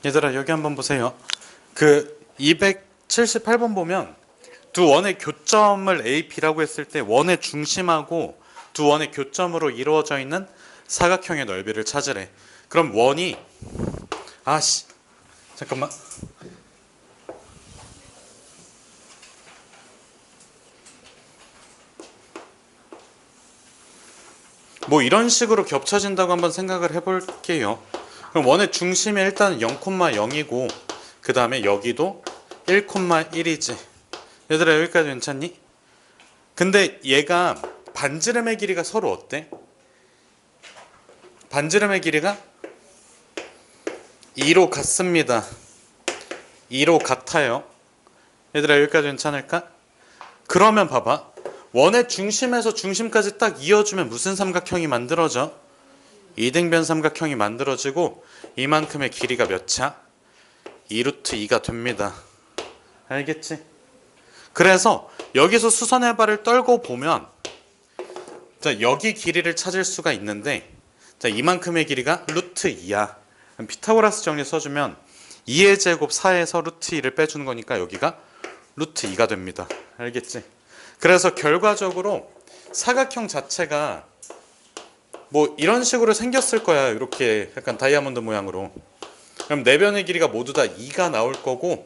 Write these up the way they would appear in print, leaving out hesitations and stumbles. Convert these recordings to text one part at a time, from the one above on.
얘들아 여기 한번 보세요. 그 278번 보면 두 원의 교점을 A, B라고 했을 때 원의 중심하고 두 원의 교점으로 이루어져 있는 사각형의 넓이를 찾으래. 그럼 원이 잠깐만. 뭐 이런 식으로 겹쳐진다고 한번 생각을 해볼게요. 그럼 원의 중심이 일단 0,0이고 그 다음에 여기도 1,1이지. 얘들아 여기까지 괜찮니? 근데 얘가 반지름의 길이가 서로 어때? 반지름의 길이가 2로 같습니다. 2로 같아요. 얘들아 여기까지 괜찮을까? 그러면 봐봐. 원의 중심에서 중심까지 딱 이어주면 무슨 삼각형이 만들어져? 이등변 삼각형이 만들어지고 이만큼의 길이가 몇 차? 2루트 2가 됩니다. 알겠지? 그래서 여기서 수선의 발을 떨고 보면 자, 여기 길이를 찾을 수가 있는데 자, 이만큼의 길이가 루트 2야. 피타고라스 정리 써주면 2의 제곱 4에서 루트 2를 빼주는 거니까 여기가 루트 2가 됩니다. 알겠지? 그래서 결과적으로 사각형 자체가 뭐 이런 식으로 생겼을 거야. 이렇게 약간 다이아몬드 모양으로. 그럼 네 변의 길이가 모두 다 2가 나올 거고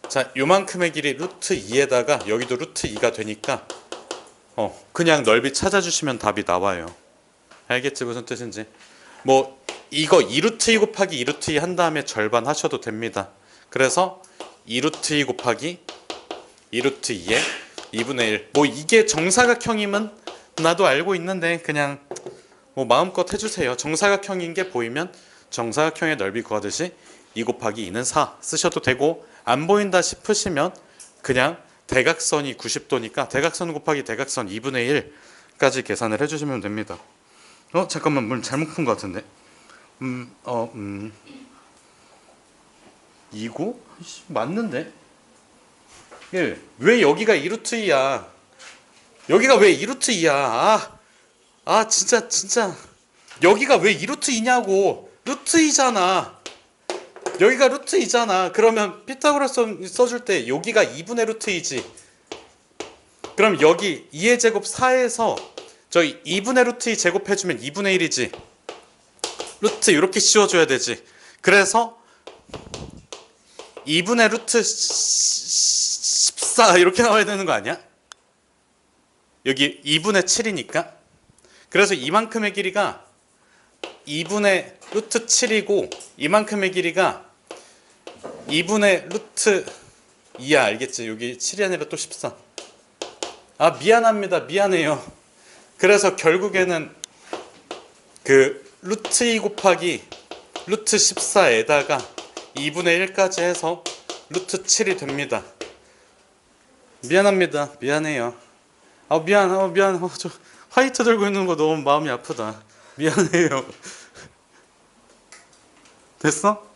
자, 요만큼의 길이 루트 2에다가 여기도 루트 2가 되니까 그냥 넓이 찾아주시면 답이 나와요. 알겠지 무슨 뜻인지? 뭐 이거 2루트 2 곱하기 2루트 2 한 다음에 절반 하셔도 됩니다. 그래서 2루트 2 곱하기 2루트 2에 2분의 1. 뭐 이게 정사각형이면 나도 알고 있는데 그냥 뭐 마음껏 해주세요. 정사각형인 게 보이면 정사각형의 넓이 구하듯이 2 곱하기 2는 4 쓰셔도 되고 안 보인다 싶으시면 그냥 대각선이 90도니까 대각선 곱하기 대각선 2분의 1까지 계산을 해주시면 됩니다. 잠깐만 물 잘못 푼 것 같은데. 이거? 맞는데? 예, 왜 여기가 2루트 2야? 여기가 왜 2루트 2야? 진짜 여기가 왜 2루트 2냐고. 루트 2잖아. 여기가 루트 2잖아. 그러면 피타고라스 써줄 때 여기가 2분의 루트 2지. 그럼 여기 2의 제곱 4에서 저희 2분의 루트 2 제곱해주면 2분의 1이지. 루트 이렇게 씌워줘야 되지. 그래서 2분의 루트 14 이렇게 나와야 되는 거 아니야? 여기 2분의 7이니까. 그래서 이만큼의 길이가 2분의 루트 7이고 이만큼의 길이가 2분의 루트 2야. 알겠지? 여기 7이 아니라 또 14. 미안합니다. 미안해요. 그래서 결국에는 그 루트 2 곱하기 루트 14에다가 2분의 1까지 해서 루트 7이 됩니다. 미안합니다. 미안해요. 미안. 저 화이트 들고 있는 거 너무 마음이 아프다. 미안해요. 됐어?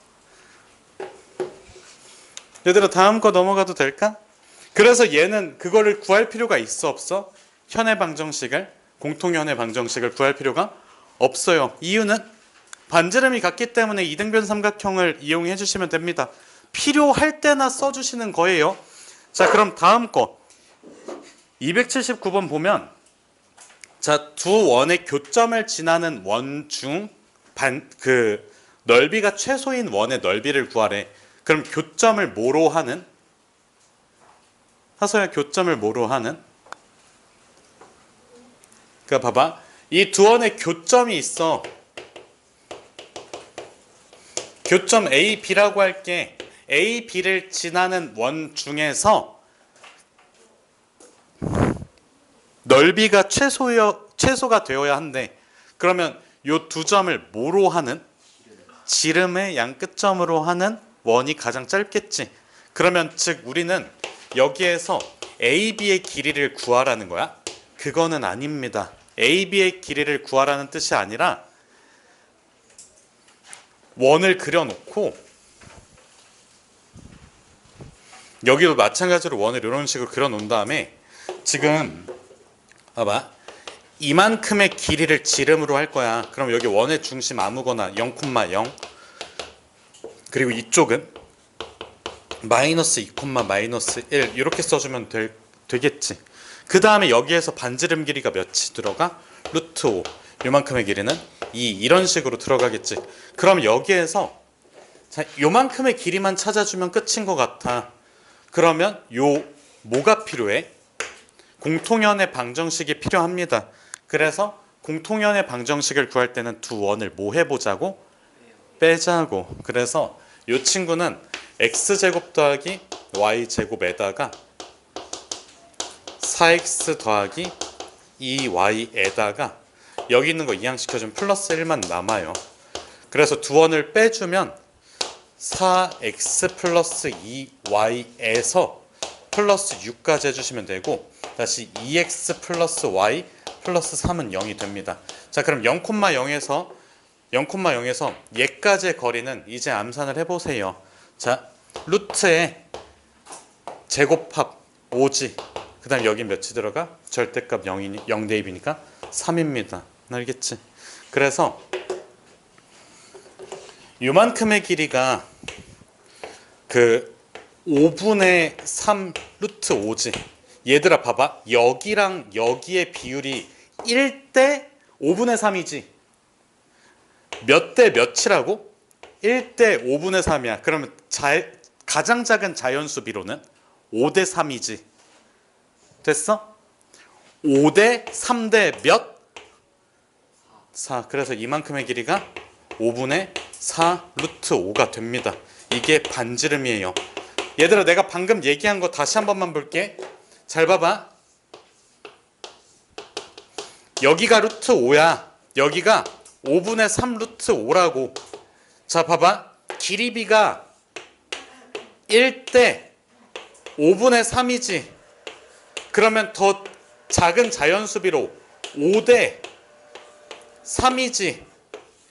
얘들아 다음 거 넘어가도 될까? 그래서 얘는 그거를 구할 필요가 있어 없어? 현의 방정식을 공통현의 방정식을 구할 필요가 없어요. 이유는 반지름이 같기 때문에 이등변 삼각형을 이용해 주시면 됩니다. 필요할 때나 써주시는 거예요. 자 그럼 다음 거 279번 보면 자 두 원의 교점을 지나는 원 중 넓이가 최소인 원의 넓이를 구하래. 그럼 교점을 뭐로 하는? 하서야 교점을 뭐로 하는? 그러니까 봐봐. 이 두 원의 교점이 있어. 교점 A, B라고 할게. A, B를 지나는 원 중에서 넓이가 최소가 되어야 한대. 그러면 요 두 점을 뭐로 하는? 지름의 양 끝점으로 하는 원이 가장 짧겠지. 그러면 즉 우리는 여기에서 AB의 길이를 구하라는 거야? 그거는 아닙니다. AB의 길이를 구하라는 뜻이 아니라 원을 그려놓고 여기도 마찬가지로 원을 이런 식으로 그려놓은 다음에 지금 봐봐. 이만큼의 길이를 지름으로 할 거야. 그럼 여기 원의 중심 아무거나 0,0 그리고 이쪽은 마이너스 2, 마이너스 1 이렇게 써주면 되겠지. 그 다음에 여기에서 반지름 길이가 몇이 들어가? 루트 5. 요만큼의 길이는 2 이런 식으로 들어가겠지. 그럼 여기에서 자, 요만큼의 길이만 찾아주면 끝인 것 같아. 그러면 요 뭐가 필요해? 공통연의 방정식이 필요합니다. 그래서 공통연의 방정식을 구할 때는 두 원을 뭐 해보자고? 빼자고. 그래서 이 친구는 x제곱 더하기 y제곱에다가 4x 더하기 2y에다가 여기 있는 거 이항시켜주면 플러스 1만 남아요. 그래서 두 원을 빼주면 4x 플러스 2y에서 플러스 6까지 해주시면 되고 다시 2x 플러스 y 플러스 3은 0이 됩니다. 자, 그럼 0,0에서 얘까지의 거리는 이제 암산을 해보세요. 자, 루트에 제곱합 5지. 그 다음 여기 몇이 들어가? 절대값 0 대입이니까 3입니다. 알겠지? 그래서 요만큼의 길이가 그 5분의 3 루트 5지. 얘들아 봐봐. 여기랑 여기의 비율이 1대 5분의 3이지. 몇 대 몇이라고? 1대 5분의 3이야. 그러면 가장 작은 자연수 비로는 5대 3이지. 됐어? 5대 3대 몇? 4. 그래서 이만큼의 길이가 5분의 4 루트 5가 됩니다. 이게 반지름이에요. 얘들아 내가 방금 얘기한 거 다시 한 번만 볼게. 잘 봐봐. 여기가 루트 5야. 여기가 5분의 3 루트 5라고. 자 봐봐. 길이비가 1대 5분의 3이지. 그러면 더 작은 자연수비로 5대 3이지.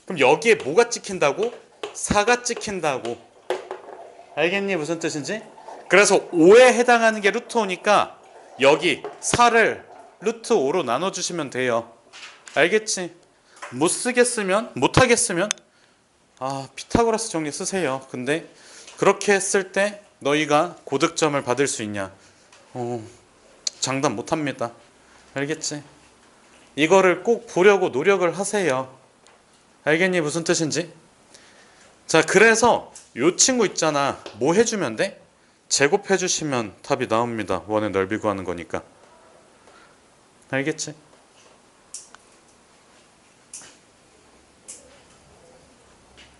그럼 여기에 뭐가 찍힌다고? 4가 찍힌다고. 알겠니? 무슨 뜻인지? 그래서 5에 해당하는 게 루트 5니까 여기 4를 루트 5로 나눠주시면 돼요. 알겠지? 못 쓰겠으면, 못하겠으면 피타고라스 정리 쓰세요. 근데 그렇게 했을 때 너희가 고득점을 받을 수 있냐? 장담 못합니다. 알겠지? 이거를 꼭 보려고 노력을 하세요. 알겠니? 무슨 뜻인지? 자, 그래서 요 친구 있잖아. 뭐 해주면 돼? 제곱해주시면 답이 나옵니다. 원의 넓이 구하는 거니까. 알겠지?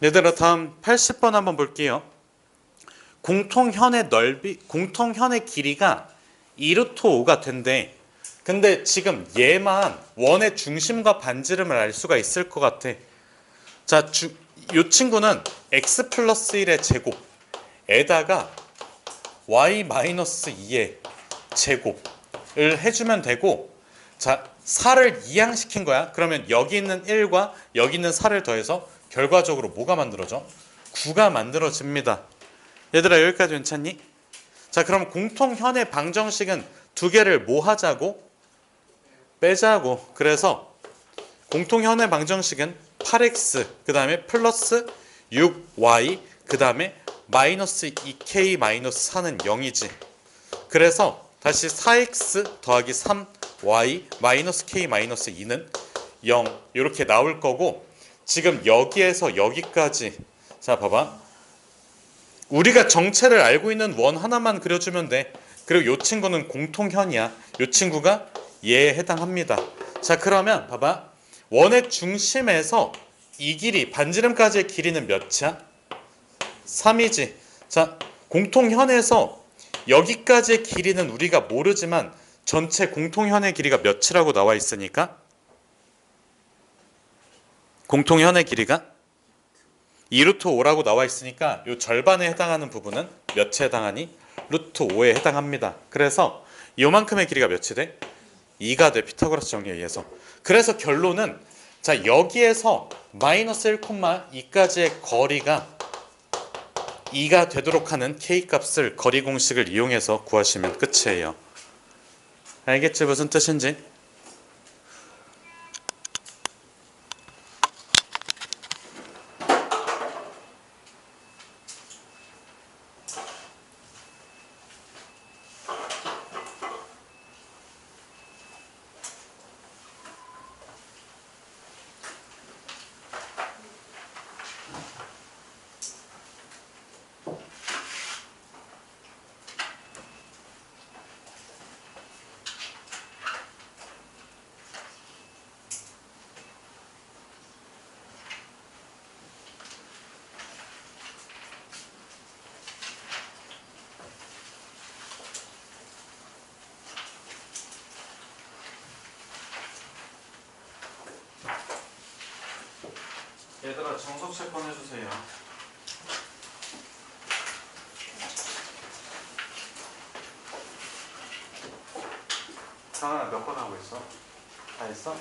얘들아 다음 80번 한번 볼게요. 공통현의 길이가 2루트 5가 된대. 근데 지금 얘만 원의 중심과 반지름을 알 수가 있을 것 같아. 자, 이 친구는 x 플러스 1의 제곱에다가 y 마이너스 2의 제곱을 해주면 되고, 자 4를 이항시킨 거야. 그러면 여기 있는 1과 여기 있는 4를 더해서 결과적으로 뭐가 만들어져? 9가 만들어집니다. 얘들아 여기까지 괜찮니? 자, 그럼 공통현의 방정식은 두 개를 뭐 하자고? 빼자고. 그래서 공통현의 방정식은 8x 그 다음에 플러스 6y 그 다음에 마이너스 2k 마이너스 4는 0이지. 그래서 다시 4x 더하기 3y 마이너스 k 마이너스 2는 0 이렇게 나올 거고, 지금 여기에서 여기까지 자 봐봐. 우리가 정체를 알고 있는 원 하나만 그려주면 돼. 그리고 이 친구는 공통현이야. 이 친구가 얘에 해당합니다. 자 그러면 봐봐. 원의 중심에서 이 길이 반지름까지의 길이는 몇이야? 3이지. 자 공통현에서 여기까지의 길이는 우리가 모르지만 전체 공통현의 길이가 몇이라고 나와 있으니까 공통현의 길이가 2루트 5라고 나와 있으니까 이 절반에 해당하는 부분은 몇에 해당하니? 루트 5에 해당합니다. 그래서 이만큼의 길이가 몇이 돼? 2가 돼. 피타고라스 정리에 의해서. 그래서 결론은 자 여기에서 마이너스 1,2까지의 거리가 2가 되도록 하는 K값을 거리 공식을 이용해서 구하시면 끝이에요. 알겠지? 무슨 뜻인지? 얘들아 정석 칠번 해주세요. 상은아 몇 번 하고 있어? 다 했어?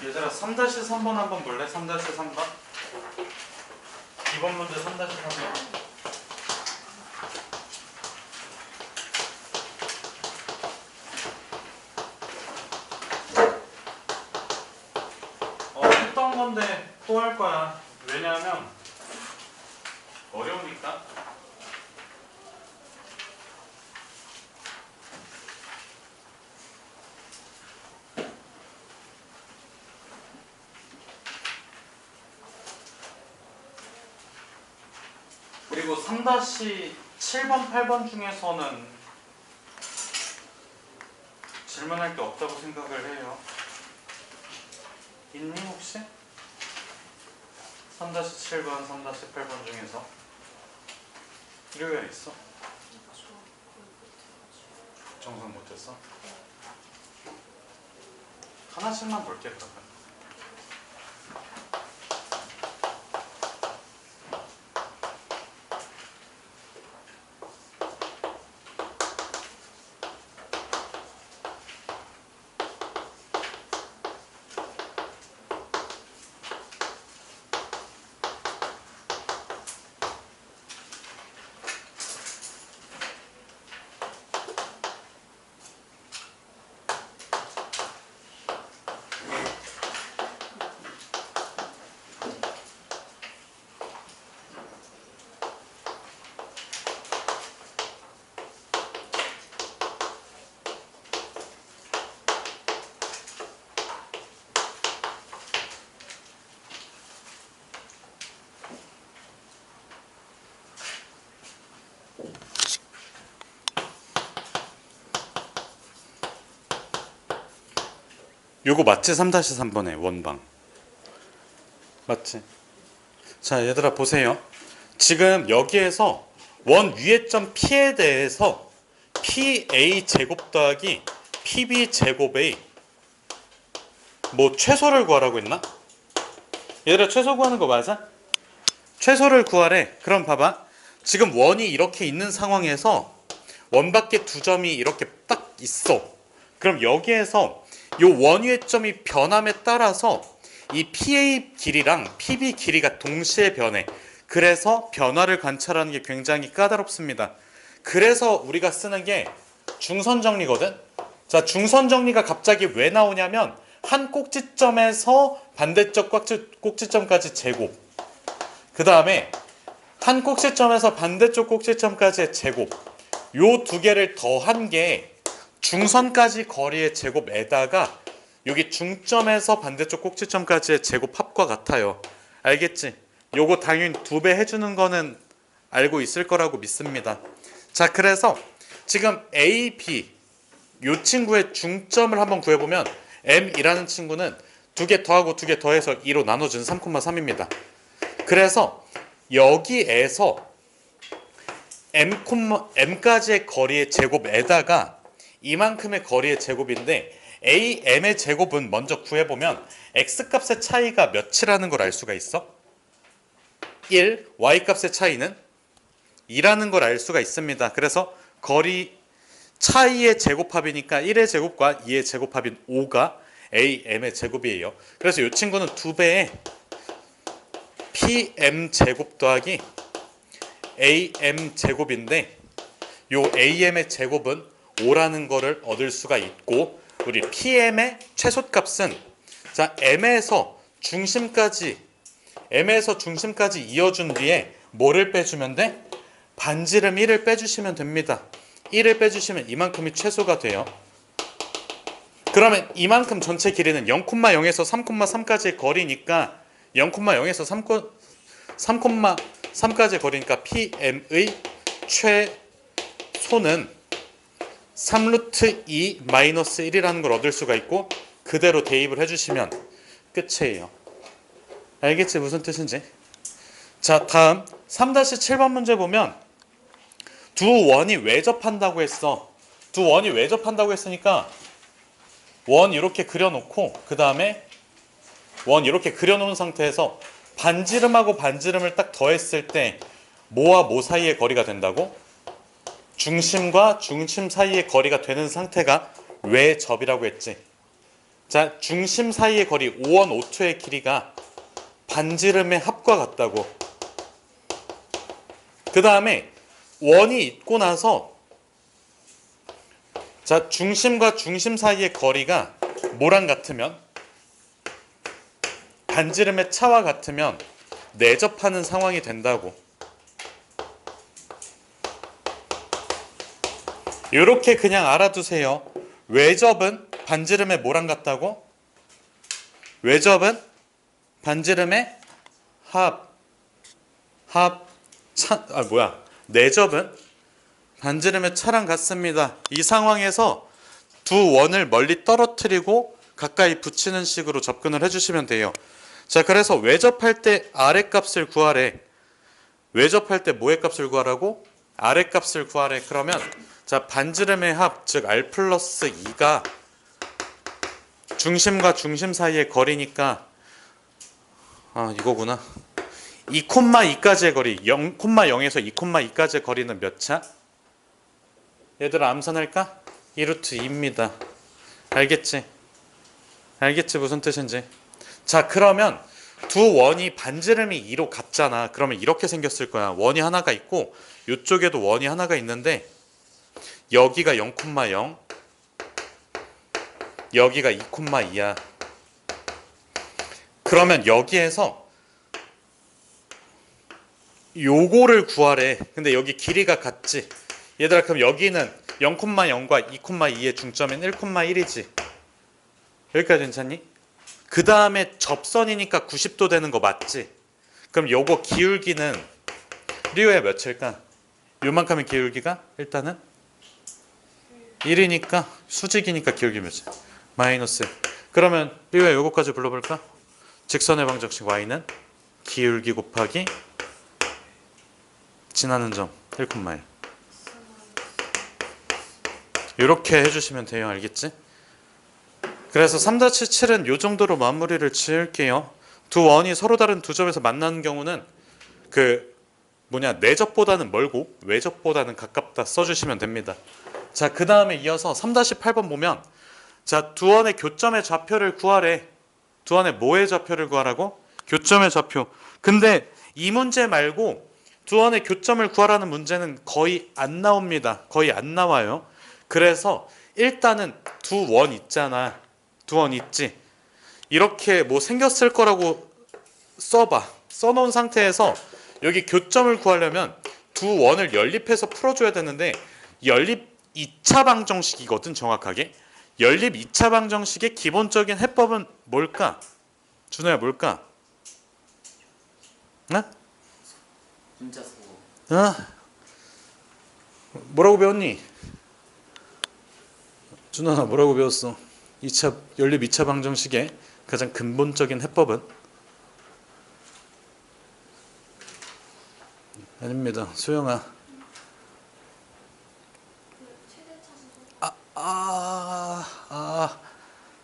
얘들아 3-3번 한번 볼래? 3-3번? 이번 문제 3-3번. 했던 건데 또 할 거야. 왜냐하면 어려우니까. 그리고 3-7번, 8번 중에서는 질문할 게 없다고 생각을 해요. 있니 혹시? 3-7번, 3-8번 중에서 일요일에 있어? 정상 못했어? 하나씩만 볼게 그러면. 요거 맞지? 3-3번에 원방 맞지? 자 얘들아 보세요. 지금 여기에서 원 위의 점 P에 대해서 PA 제곱 더하기 PB 제곱의 뭐 최소를 구하라고 했나? 얘들아 최소 구하는 거 맞아? 최소를 구하래. 그럼 봐봐. 지금 원이 이렇게 있는 상황에서 원 밖에 두 점이 이렇게 딱 있어. 그럼 여기에서 요 원위의 점이 변함에 따라서 이 PA 길이랑 PB 길이가 동시에 변해. 그래서 변화를 관찰하는 게 굉장히 까다롭습니다. 그래서 우리가 쓰는 게 중선 정리거든. 자, 중선 정리가 갑자기 왜 나오냐면 한 꼭지점에서 반대쪽 꼭지점까지 제곱. 그 다음에 한 꼭지점에서 반대쪽 꼭지점까지의 제곱. 요 두 개를 더한 게 중선까지 거리의 제곱에다가 여기 중점에서 반대쪽 꼭지점까지의 제곱 합과 같아요. 알겠지? 요거 당연히 2배 해주는 거는 알고 있을 거라고 믿습니다. 자, 그래서 지금 A, B 요 친구의 중점을 한번 구해보면 M이라는 친구는 2개 더하고 2개 더해서 2로 나눠준 3,3입니다. 그래서 여기에서 M까지의 거리의 제곱에다가 이만큼의 거리의 제곱인데 AM의 제곱은 먼저 구해보면 X값의 차이가 몇이라는 걸 알 수가 있어? 1, Y값의 차이는 2라는 걸 알 수가 있습니다. 그래서 거리 차이의 제곱합이니까 1의 제곱과 2의 제곱합인 5가 AM의 제곱이에요. 그래서 이 친구는 2배의 PM 제곱 더하기 AM 제곱인데 요 AM의 제곱은 5라는 거를 얻을 수가 있고 우리 PM의 최소값은 자 M에서 중심까지 이어준 뒤에 뭐를 빼주면 돼? 반지름 1을 빼주시면 됩니다. 1을 빼주시면 이만큼이 최소가 돼요. 그러면 이만큼 전체 길이는 0,0에서 3,3까지의 거리니까 0,0에서 3,3까지의 거리니까 PM의 최소는 3루트 2 마이너스 1이라는 걸 얻을 수가 있고 그대로 대입을 해주시면 끝이에요. 알겠지? 무슨 뜻인지? 자, 다음 3-7번 문제 보면 두 원이 외접한다고 했어. 두 원이 외접한다고 했으니까 원 이렇게 그려놓고 그 다음에 원 이렇게 그려놓은 상태에서 반지름하고 반지름을 딱 더했을 때 뭐와 뭐 사이의 거리가 된다고? 중심과 중심 사이의 거리가 되는 상태가 외접이라고 했지. 자, 중심 사이의 거리 5원 5초의 길이가 반지름의 합과 같다고. 그 다음에 원이 있고 나서 자, 중심과 중심 사이의 거리가 뭐랑 같으면 반지름의 차와 같으면 내접하는 상황이 된다고. 이렇게 그냥 알아두세요. 외접은 반지름의 뭐랑 같다고? 외접은 반지름의 내접은 반지름의 차랑 같습니다. 이 상황에서 두 원을 멀리 떨어뜨리고 가까이 붙이는 식으로 접근을 해주시면 돼요. 자, 그래서 외접할 때 아랫값을 구하래. 외접할 때 뭐의 값을 구하라고? 아랫값을 구하래. 그러면 자, 반지름의 합, 즉 R 플러스 2가 중심과 중심 사이의 거리니까 이거구나. 2,2까지의 거리, 0,0에서 2,2까지의 거리는 몇 차? 얘들아 암산할까? 2루트 2입니다. 알겠지? 알겠지 무슨 뜻인지? 자, 그러면 두 원이 반지름이 2로 같잖아. 그러면 이렇게 생겼을 거야. 원이 하나가 있고 이쪽에도 원이 하나가 있는데 여기가 0,0 여기가 2,2야. 그러면 여기에서 요거를 구하래. 근데 여기 길이가 같지? 얘들아 그럼 여기는 0,0과 2,2의 중점은 1,1이지. 여기까지 괜찮니? 그 다음에 접선이니까 90도 되는 거 맞지? 그럼 요거 기울기는 리오야 몇일까? 요만큼의 기울기가 일단은 1이니까 수직이니까 기울기 몇이야? 마이너스. 그러면 리오야 요거까지 불러볼까? 직선의 방정식 y는 기울기 곱하기 지나는 점 1,1 이렇게 해주시면 돼요. 알겠지? 그래서 3-7은 요 정도로 마무리를 지을게요. 두 원이 서로 다른 두 점에서 만나는 경우는 내접보다는 멀고 외접보다는 가깝다 써주시면 됩니다. 자, 그 다음에 이어서 3-8번 보면 자, 두 원의 교점의 좌표를 구하래. 두 원의 뭐의 좌표를 구하라고? 교점의 좌표. 근데 이 문제 말고 두 원의 교점을 구하라는 문제는 거의 안 나옵니다. 거의 안 나와요. 그래서 일단은 두 원 있잖아. 두 원 있지. 이렇게 뭐 생겼을 거라고 써봐. 써놓은 상태에서 여기 교점을 구하려면 두 원을 연립해서 풀어줘야 되는데 연립 2차 방정식이거든 정확하게. 연립 2차 방정식의 기본적인 해법은 뭘까? 준호야 뭘까? 응? 분자수. 뭐라고 배웠니? 준호나 뭐라고 배웠어? 연립 2차 방정식의 가장 근본적인 해법은? 아닙니다. 소영아.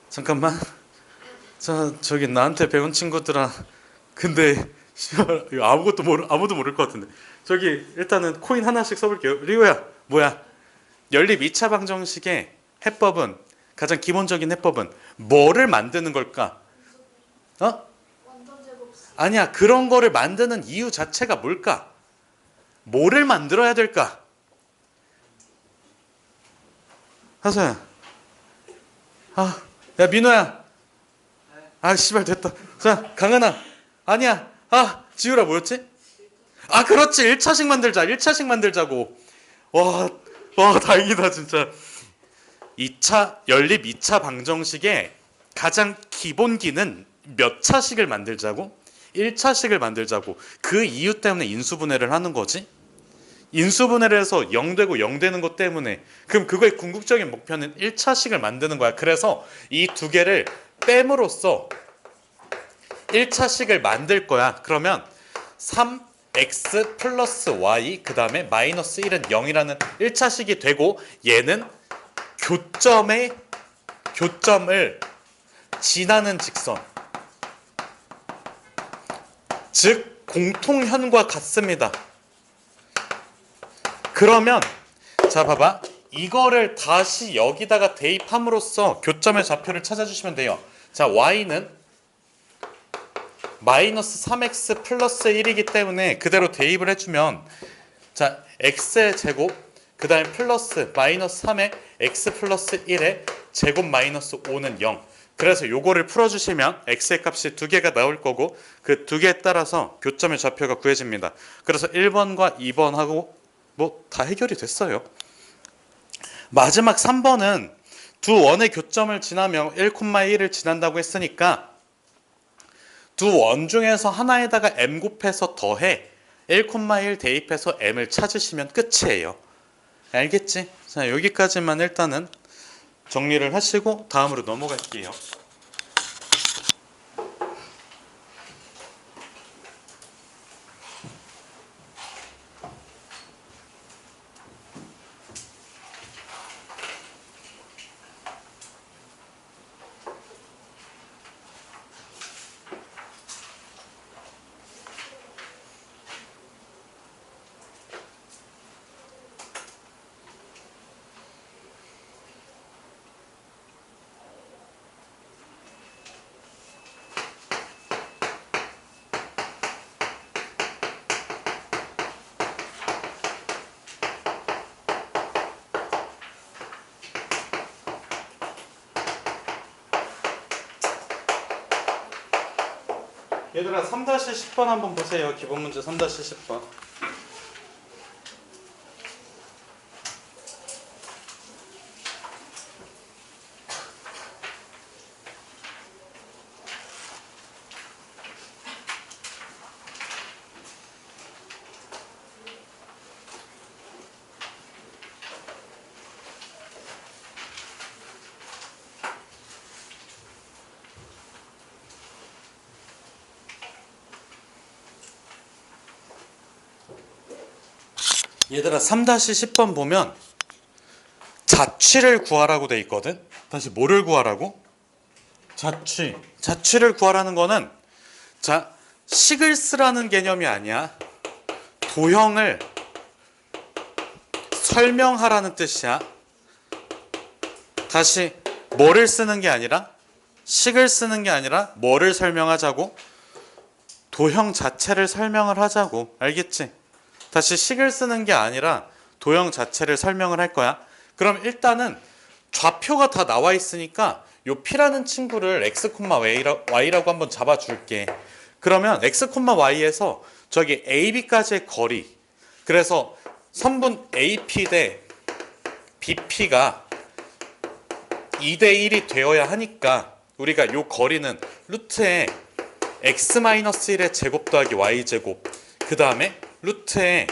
잠깐만. 저기 나한테 배운 친구들아. 근데 이거 아무도 모를 것 같은데. 저기 일단은 코인 하나씩 써볼게요. 리오야, 뭐야? 연립 2차 방정식의 해법은 가장 기본적인 해법은 뭐를 만드는 걸까? 완전 제곱수. 아니야. 그런 거를 만드는 이유 자체가 뭘까? 뭐를 만들어야 될까? 하서야. 야 민호야. 씨발 됐다. 자 강은아. 아니야. 지우라 뭐였지? 그렇지. 1차식 만들자. 1차식 만들자고. 와 다행이다 진짜. 2차 연립 2차 방정식의 가장 기본기는 몇 차식을 만들자고? 1차식을 만들자고. 그 이유 때문에 인수분해를 하는 거지. 인수분해를 해서 0 되고 0 되는 것 때문에. 그럼 그거의 궁극적인 목표는 1차식을 만드는 거야. 그래서 이 두 개를 뺨으로써 1차식을 만들 거야. 그러면 3x 플러스 y 그 다음에 마이너스 1은 0이라는 1차식이 되고, 얘는 교점을 지나는 직선, 즉 공통현과 같습니다. 그러면 자 봐봐. 이거를 다시 여기다가 대입함으로써 교점의 좌표를 찾아주시면 돼요. 자 y는 마이너스 3x 플러스 1이기 때문에 그대로 대입을 해주면, 자 x의 제곱 그 다음에 플러스 마이너스 3에 x 플러스 1에 제곱 마이너스 5는 0. 그래서 요거를 풀어주시면 x의 값이 두 개가 나올 거고, 그 두 개에 따라서 교점의 좌표가 구해집니다. 그래서 1번과 2번하고 뭐 다 해결이 됐어요. 마지막 3번은 두 원의 교점을 지나며 1,1을 지난다고 했으니까 두 원 중에서 하나에다가 m 곱해서 더해 1,1 대입해서 m을 찾으시면 끝이에요. 알겠지? 자 여기까지만 일단은 정리를 하시고 다음으로 넘어갈게요. 얘들아 3-10번 한번 보세요. 기본 문제 3-10번. 얘들아 3-10번 보면 자취를 구하라고 돼 있거든. 다시 뭐를 구하라고? 자취를 구하라는 거는, 자 식을 쓰라는 개념이 아니야. 도형을 설명하라는 뜻이야. 다시 뭐를 쓰는 게 아니라, 식을 쓰는 게 아니라 뭐를 설명하자고? 도형 자체를 설명을 하자고. 알겠지? 다시 식을 쓰는 게 아니라 도형 자체를 설명을 할 거야. 그럼 일단은 좌표가 다 나와 있으니까 요 P라는 친구를 x, y라고 한번 잡아줄게. 그러면 x, y에서 저기 AB까지의 거리, 그래서 선분 AP 대 BP가 2대1이 되어야 하니까 우리가 요 거리는 루트에 x-1의 제곱 더하기 y제곱, 그 다음에 루트에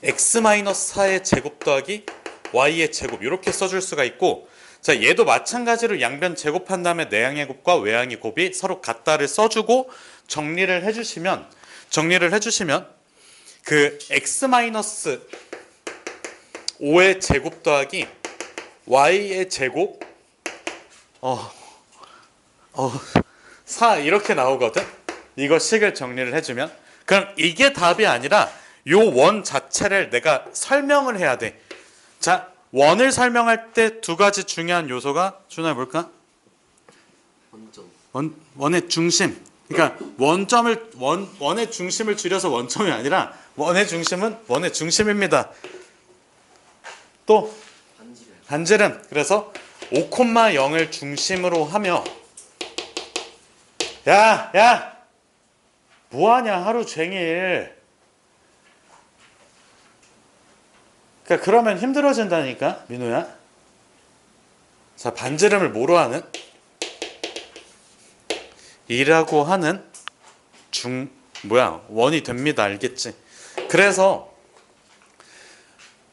x-4의 제곱 더하기 y의 제곱, 이렇게 써줄 수가 있고, 자 얘도 마찬가지로 양변 제곱한 다음에 내항의 곱과 외항의 곱이 서로 같다를 써주고 정리를 해주시면 그 x-5의 제곱 더하기 y의 제곱 4 이렇게 나오거든. 이거 식을 정리를 해주면, 그럼 이게 답이 아니라 요 원 자체를 내가 설명을 해야 돼. 자 원을 설명할 때 두 가지 중요한 요소가, 준아 뭘까? 원점. 원의 중심. 그러니까 원의 중심을 줄여서 원점이 아니라 원의 중심은 원의 중심입니다. 또 반지름. 반지름. 그래서 5,0을 중심으로 하며 야! 뭐하냐 하루 종일. 그러니까 그러면 힘들어진다니까 민우야. 자, 반지름을 뭐로 하는? 2라고 하는 원이 됩니다. 알겠지? 그래서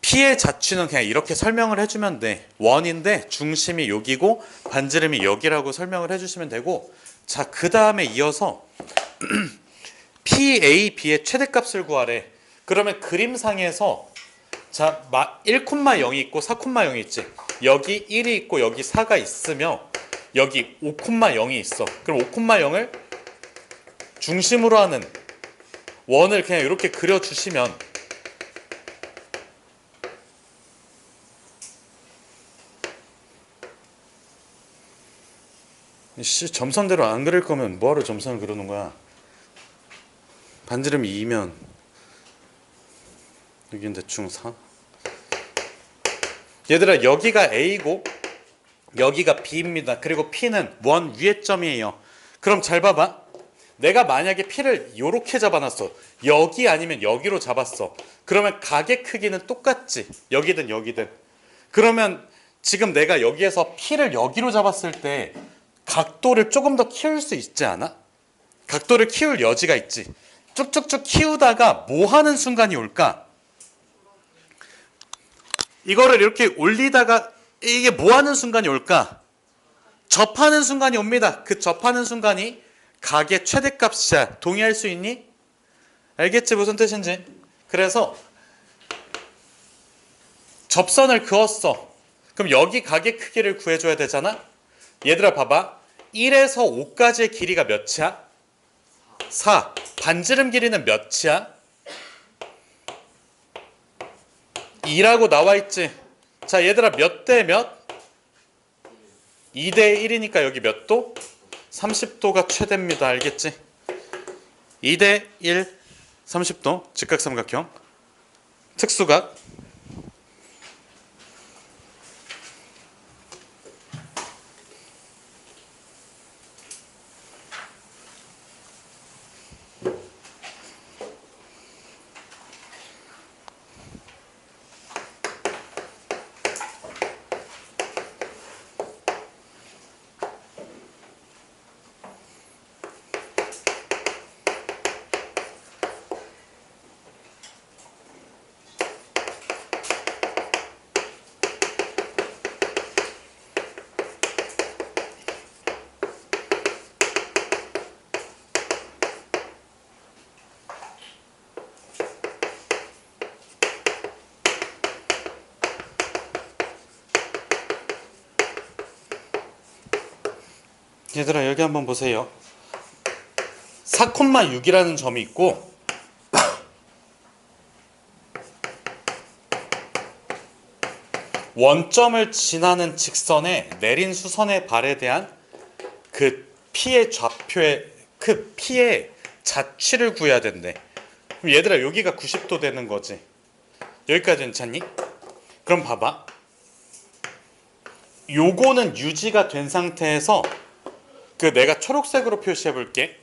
P의 자취는 그냥 이렇게 설명을 해주면 돼. 원인데 중심이 여기고 반지름이 여기라고 설명을 해주시면 되고, 자, 그 다음에 이어서 PA, B의 최대값을 구하래. 그러면 그림상에서 자, 1,0이 있고 4,0이 있지. 여기 1이 있고 여기 4가 있으며 여기 5,0이 있어. 그럼 5,0을 중심으로 하는 원을 그냥 이렇게 그려주시면 점선대로 안 그릴 거면 뭐하러 점선을 그리는 거야. 반지름이 2면 여긴 대충 4. 얘들아, 여기가 A고 여기가 B입니다. 그리고 P는 원 위의 점이에요. 그럼 잘 봐봐. 내가 만약에 P를 요렇게 잡아놨어. 여기 아니면 여기로 잡았어. 그러면 각의 크기는 똑같지. 여기든 여기든. 그러면 지금 내가 여기에서 P를 여기로 잡았을 때 각도를 조금 더 키울 수 있지 않아? 각도를 키울 여지가 있지. 쭉쭉쭉 키우다가 뭐 하는 순간이 올까? 이거를 이렇게 올리다가 이게 뭐 하는 순간이 올까? 접하는 순간이 옵니다. 그 접하는 순간이 각의 최대값이야. 동의할 수 있니? 알겠지 무슨 뜻인지? 그래서 접선을 그었어. 그럼 여기 각의 크기를 구해줘야 되잖아? 얘들아 봐봐. 1에서 5까지의 길이가 몇이야? 4. 반지름 길이는 몇이야? 2라고 나와 있지. 자, 얘들아 몇 대 몇? 2대 1이니까 여기 몇 도? 30도가 최대입니다. 알겠지? 2대 1, 30도. 직각삼각형. 특수각. 얘들아 여기 한번 보세요. 4,6이라는 점이 있고 원점을 지나는 직선에 내린 수선의 발에 대한 그 P의 좌표의 그 P의 자취를 구해야 된대. 그럼 얘들아 여기가 90도 되는 거지. 여기까지 괜찮니? 그럼 봐봐. 요거는 유지가 된 상태에서 그 내가 초록색으로 표시해 볼게.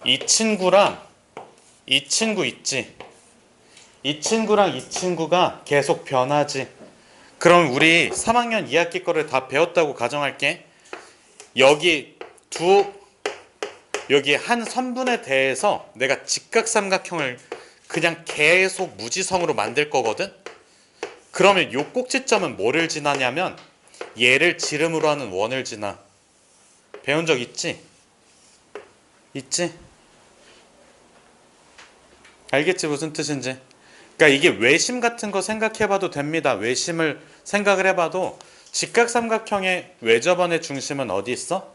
이 친구랑 이 친구 있지. 이 친구랑 이 친구가 계속 변하지. 그럼 우리 3학년 2학기 거를 다 배웠다고 가정할게. 여기 여기 한 선분에 대해서 내가 직각삼각형을 그냥 계속 무지성으로 만들 거거든. 그러면 요 꼭지점은 뭐를 지나냐면 얘를 지름으로 하는 원을 지나. 배운 적 있지? 있지? 알겠지 무슨 뜻인지? 그러니까 이게 외심 같은 거 생각해봐도 됩니다. 외심을 생각을 해봐도 직각삼각형의 외접원의 중심은 어디 있어?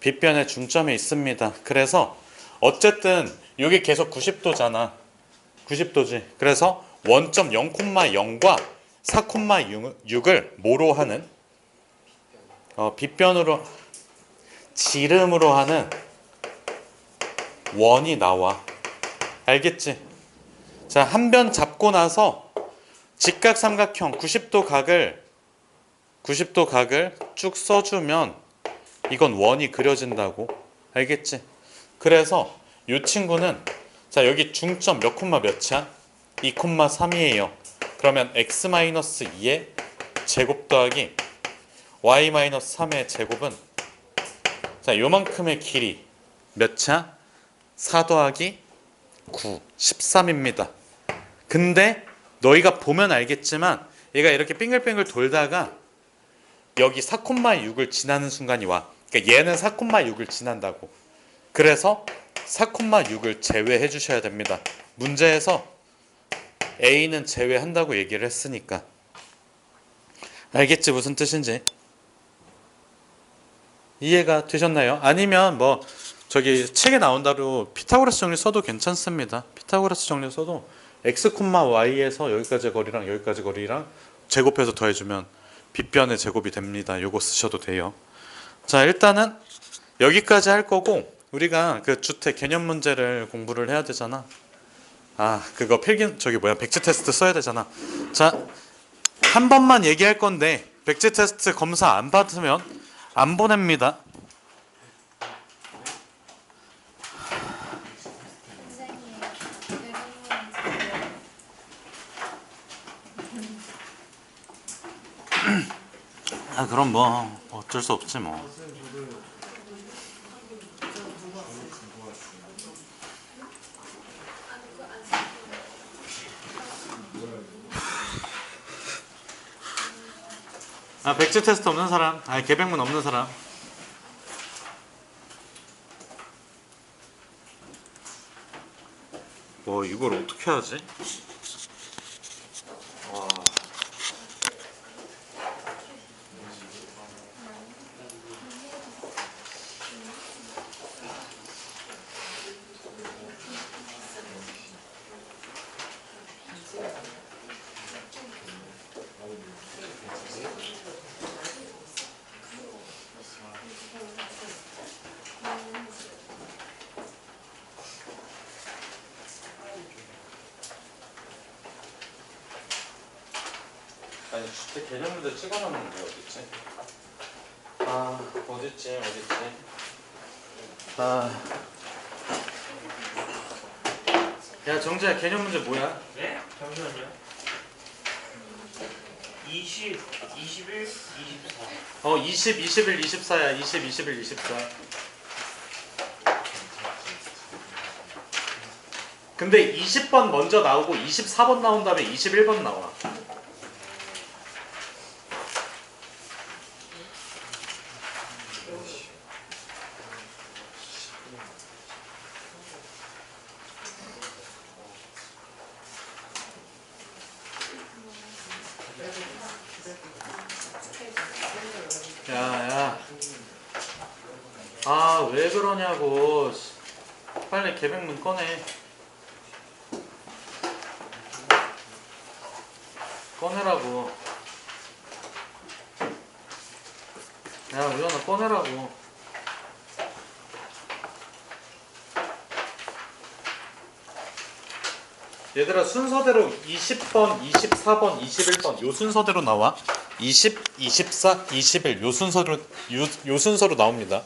빗변의 중점에 있습니다. 그래서 어쨌든 여기 계속 90도잖아. 90도지. 그래서 원점 0,0과 4,6을 뭐로 하는? 빗변으로 지름으로 하는 원이 나와. 알겠지? 자, 한 변 잡고 나서 직각삼각형 90도 각을 쭉 써주면 이건 원이 그려진다고. 알겠지? 그래서 이 친구는 자, 여기 중점 몇 콤마 몇이야? 2,3이에요. 그러면 x-2의 제곱 더하기 y-3의 제곱은 자, 요만큼의 길이 몇이야? 4 더하기 9, 13입니다. 근데 너희가 보면 알겠지만 얘가 이렇게 빙글빙글 돌다가 여기 4,6을 지나는 순간이 와. 그러니까 얘는 4,6을 지난다고. 그래서 4,6을 제외해 주셔야 됩니다. 문제에서 A는 제외한다고 얘기를 했으니까. 알겠지? 무슨 뜻인지. 이해가 되셨나요? 아니면 뭐 저기 책에 나온 대로 피타고라스 정리 써도 괜찮습니다. 피타고라스 정리 써도 x, y에서 여기까지 거리랑 여기까지 거리랑 제곱해서 더해주면 빗변의 제곱이 됩니다. 요거 쓰셔도 돼요. 자, 일단은 여기까지 할 거고 우리가 그 주택 개념 문제를 공부를 해야 되잖아. 그거 필기 저기 뭐야 백지 테스트 써야 되잖아. 자, 한 번만 얘기할 건데 백지 테스트 검사 안 받으면 안 보냅니다. 그럼 뭐 어쩔 수 없지 뭐. 백지 테스트 없는 사람, 계백문 없는 사람. 이걸 어떻게 하지? 아니, 주택 개념 문제 찍어놨는데 어딨지? 어딨지? 야, 정재야, 개념 문제 뭐야? 네? 잠시만요. 20, 21, 24. 20, 21, 24야. 20, 21, 24. 근데 20번 먼저 나오고 24번 나온 다음에 21번 나와. 야. 왜 그러냐고. 빨리 계백문 꺼내. 꺼내라고. 야, 우연아, 꺼내라고. 얘들아, 순서대로 20번, 24번, 21번 요 순서대로 나와. 20, 24, 21 요 순서로 나옵니다.